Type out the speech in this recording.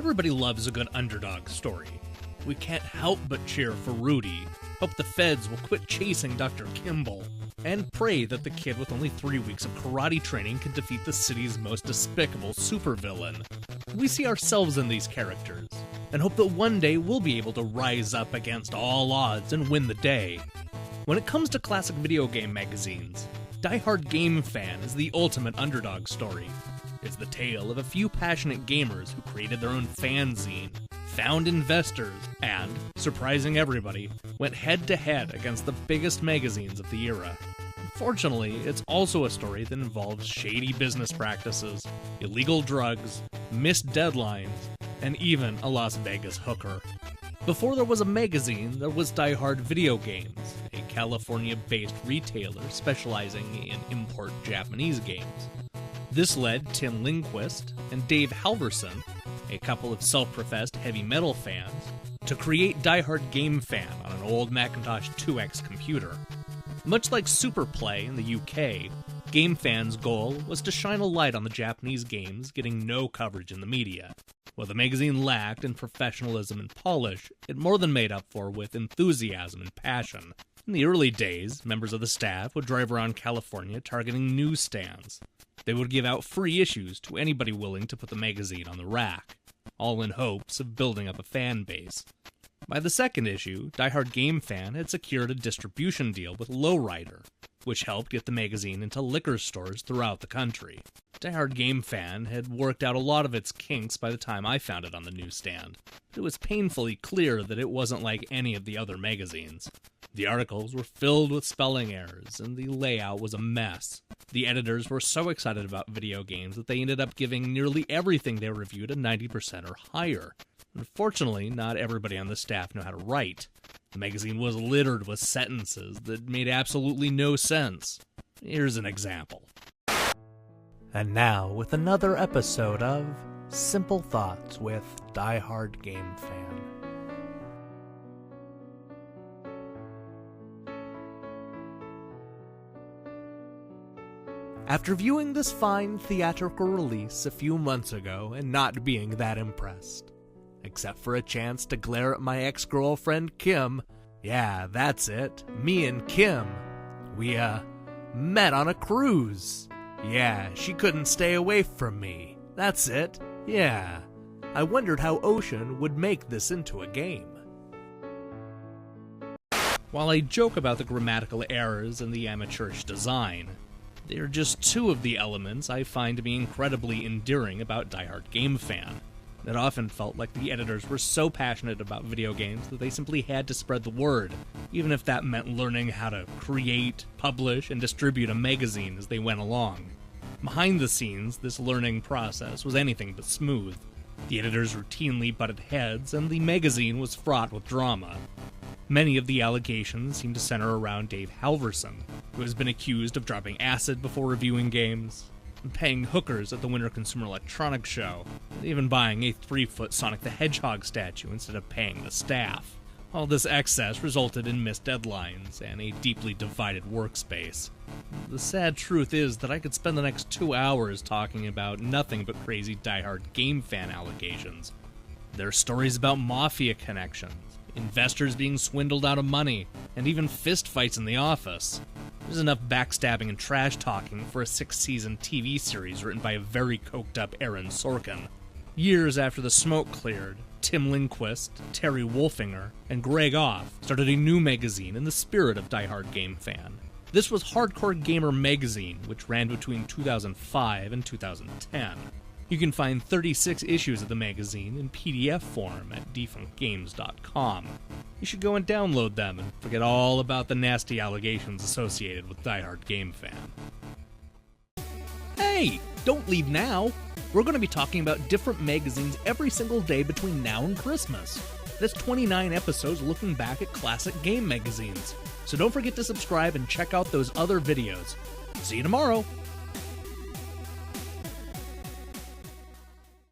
Everybody loves a good underdog story. We can't help but cheer for Rudy, hope the feds will quit chasing Dr. Kimball, and pray that the kid with only 3 weeks of karate training can defeat the city's most despicable supervillain. We see ourselves in these characters, and hope that one day we'll be able to rise up against all odds and win the day. When it comes to classic video game magazines, Diehard Game Fan is the ultimate underdog story. It's the tale of a few passionate gamers who created their own fanzine, found investors, and, surprising everybody, went head-to-head against the biggest magazines of the era. Unfortunately, it's also a story that involves shady business practices, illegal drugs, missed deadlines, and even a Las Vegas hooker. Before there was a magazine, there was Diehard Video Games, a California-based retailer specializing in import Japanese games. This led Tim Lindquist and Dave Halverson, a couple of self-professed heavy metal fans, to create Diehard Game Fan on an old Macintosh 2X computer. Much like Superplay in the UK, Game Fan's goal was to shine a light on the Japanese games getting no coverage in the media. What the magazine lacked in professionalism and polish, it more than made up for with enthusiasm and passion. In the early days, members of the staff would drive around California targeting newsstands. They would give out free issues to anybody willing to put the magazine on the rack, all in hopes of building up a fan base. By the second issue, Diehard Game Fan had secured a distribution deal with Lowrider, which helped get the magazine into liquor stores throughout the country. Diehard Game Fan had worked out a lot of its kinks by the time I found it on the newsstand, but it was painfully clear that it wasn't like any of the other magazines. The articles were filled with spelling errors, and the layout was a mess. The editors were so excited about video games that they ended up giving nearly everything they reviewed a 90% or higher. Unfortunately, not everybody on the staff knew how to write. The magazine was littered with sentences that made absolutely no sense. Here's an example. And now, with another episode of Simple Thoughts with Diehard Game Fan. After viewing this fine theatrical release a few months ago and not being that impressed, except for a chance to glare at my ex-girlfriend Kim, yeah, that's it, me and Kim, we, met on a cruise. Yeah, she couldn't stay away from me. That's it, yeah. I wondered how Ocean would make this into a game. While I joke about the grammatical errors and the amateurish design, they are just two of the elements I find to be incredibly endearing about Diehard Game Fan. It often felt like the editors were so passionate about video games that they simply had to spread the word, even if that meant learning how to create, publish, and distribute a magazine as they went along. Behind the scenes, this learning process was anything but smooth. The editors routinely butted heads, and the magazine was fraught with drama. Many of the allegations seem to center around Dave Halverson, who has been accused of dropping acid before reviewing games, and paying hookers at the Winter Consumer Electronics Show, and even buying a 3-foot Sonic the Hedgehog statue instead of paying the staff. All this excess resulted in missed deadlines and a deeply divided workspace. The sad truth is that I could spend the next 2 hours talking about nothing but crazy Diehard Game Fan allegations. There are stories about mafia connections, investors being swindled out of money, and even fistfights in the office. There's enough backstabbing and trash-talking for a 6-season TV series written by a very coked-up Aaron Sorkin. Years after the smoke cleared, Tim Lindquist, Terry Wolfinger, and Greg Off started a new magazine in the spirit of Diehard Game Fan. This was Hardcore Gamer Magazine, which ran between 2005 and 2010. You can find 36 issues of the magazine in PDF form at defunctgames.com. You should go and download them and forget all about the nasty allegations associated with Diehard Game Fan. Hey, don't leave now! We're going to be talking about different magazines every single day between now and Christmas. That's 29 episodes looking back at classic game magazines. So don't forget to subscribe and check out those other videos. See you tomorrow!